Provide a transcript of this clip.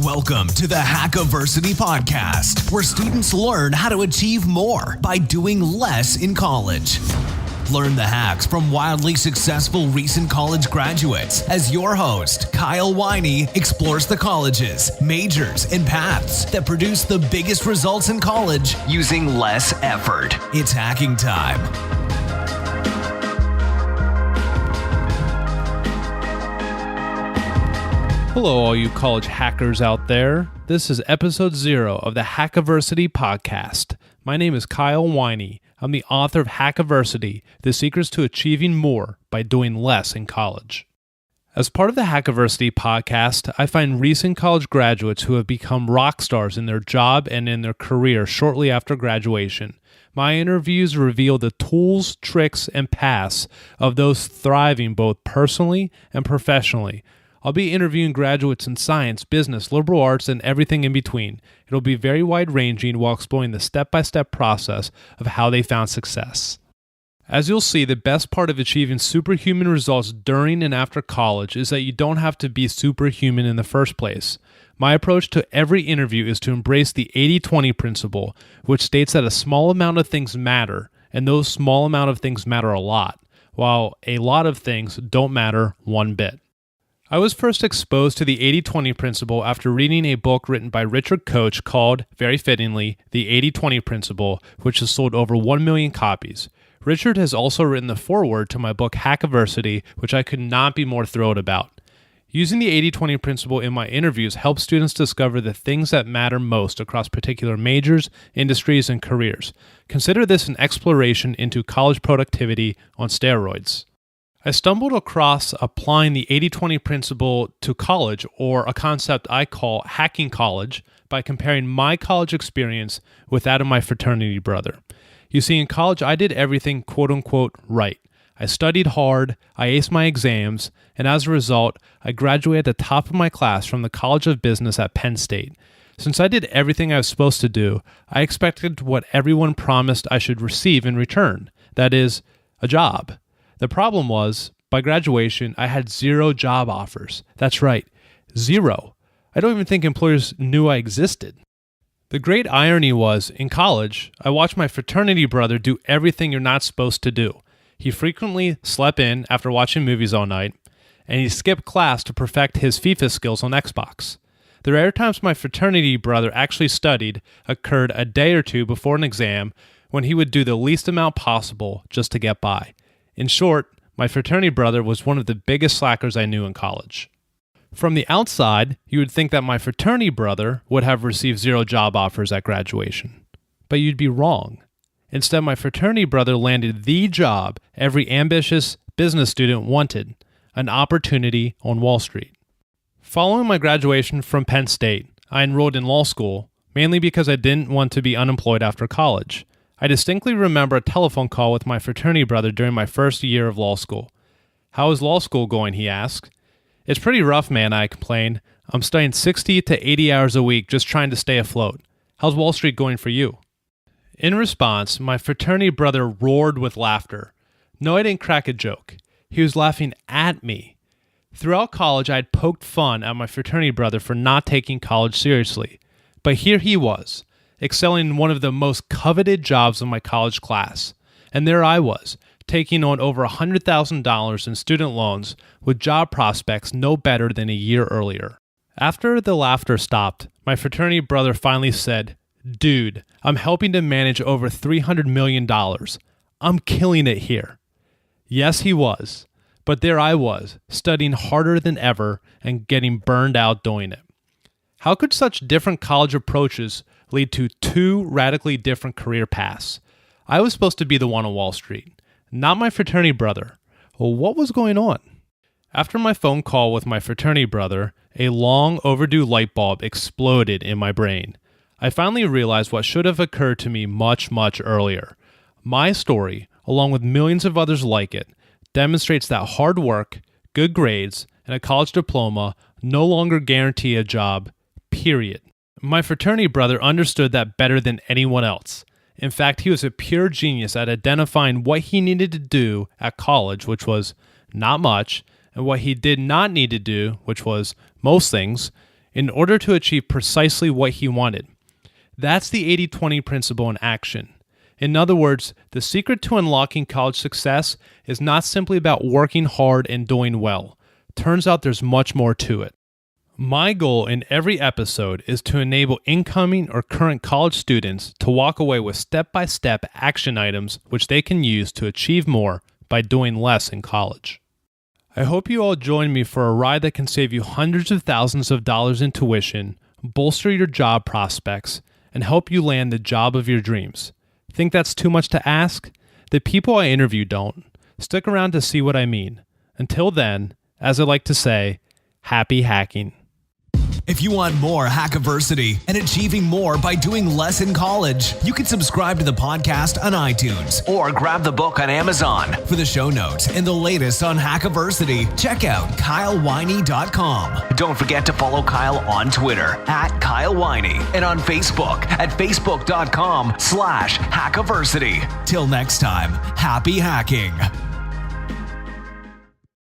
Welcome to the HACKiversity Podcast, where students learn how to achieve more by doing less in college. Learn the hacks from wildly successful recent college graduates as your host, Kyle Winey, explores the colleges, majors, and paths that produce the biggest results in college using less effort. It's hacking time. Hello, all you college hackers out there. This is episode 0 of the HACKiversity Podcast. My name is Kyle Winey. I'm the author of HACKiversity, The Secrets to Achieving More by Doing Less in College. As part of the HACKiversity Podcast, I find recent college graduates who have become rock stars in their job and in their career shortly after graduation. My interviews reveal the tools, tricks, and paths of those thriving both personally and professionally. I'll be interviewing graduates in science, business, liberal arts, and everything in between. It'll be very wide-ranging while exploring the step-by-step process of how they found success. As you'll see, the best part of achieving superhuman results during and after college is that you don't have to be superhuman in the first place. My approach to every interview is to embrace the 80-20 principle, which states that a small amount of things matter, and those small amount of things matter a lot, while a lot of things don't matter one bit. I was first exposed to the 80-20 principle after reading a book written by Richard Koch called, very fittingly, The 80-20 Principle, which has sold over 1 million copies. Richard has also written the foreword to my book HACKiversity, which I could not be more thrilled about. Using the 80-20 principle in my interviews helps students discover the things that matter most across particular majors, industries, and careers. Consider this an exploration into college productivity on steroids. I stumbled across applying the 80-20 principle to college, or a concept I call hacking college, by comparing my college experience with that of my fraternity brother. You see, in college, I did everything quote-unquote right. I studied hard, I aced my exams, and as a result, I graduated at the top of my class from the College of Business at Penn State. Since I did everything I was supposed to do, I expected what everyone promised I should receive in return, that is, a job. The problem was, by graduation, I had 0 job offers. That's right, 0. I don't even think employers knew I existed. The great irony was, in college, I watched my fraternity brother do everything you're not supposed to do. He frequently slept in after watching movies all night, and he skipped class to perfect his FIFA skills on Xbox. The rare times my fraternity brother actually studied occurred a day or two before an exam when he would do the least amount possible just to get by. In short, my fraternity brother was one of the biggest slackers I knew in college. From the outside, you would think that my fraternity brother would have received 0 job offers at graduation. But you'd be wrong. Instead, my fraternity brother landed the job every ambitious business student wanted, an opportunity on Wall Street. Following my graduation from Penn State, I enrolled in law school, mainly because I didn't want to be unemployed after college. I distinctly remember a telephone call with my fraternity brother during my first year of law school. "How is law school going?" he asked. "It's pretty rough, man," I complained. "I'm studying 60 to 80 hours a week just trying to stay afloat. How's Wall Street going for you?" In response, my fraternity brother roared with laughter. No, I didn't crack a joke. He was laughing at me. Throughout college, I had poked fun at my fraternity brother for not taking college seriously. But here he was, excelling in one of the most coveted jobs of my college class. And there I was, taking on over $100,000 in student loans with job prospects no better than a year earlier. After the laughter stopped, my fraternity brother finally said, "Dude, I'm helping to manage over $300 million. I'm killing it here." Yes, he was. But there I was, studying harder than ever and getting burned out doing it. How could such different college approaches lead to 2 radically different career paths? I was supposed to be the one on Wall Street, not my fraternity brother. Well, what was going on? After my phone call with my fraternity brother, a long overdue light bulb exploded in my brain. I finally realized what should have occurred to me much, much earlier. My story, along with millions of others like it, demonstrates that hard work, good grades, and a college diploma no longer guarantee a job, period. My fraternity brother understood that better than anyone else. In fact, he was a pure genius at identifying what he needed to do at college, which was not much, and what he did not need to do, which was most things, in order to achieve precisely what he wanted. That's the 80-20 principle in action. In other words, the secret to unlocking college success is not simply about working hard and doing well. Turns out there's much more to it. My goal in every episode is to enable incoming or current college students to walk away with step-by-step action items which they can use to achieve more by doing less in college. I hope you all join me for a ride that can save you hundreds of thousands of dollars in tuition, bolster your job prospects, and help you land the job of your dreams. Think that's too much to ask? The people I interview don't. Stick around to see what I mean. Until then, as I like to say, happy hacking. If you want more HACKiversity and achieving more by doing less in college, you can subscribe to the podcast on iTunes or grab the book on Amazon. For the show notes and the latest on HACKiversity, check out KyleWiney.com. Don't forget to follow Kyle on Twitter @KyleWiney and on Facebook at Facebook.com/HACKiversity. Till next time, happy hacking.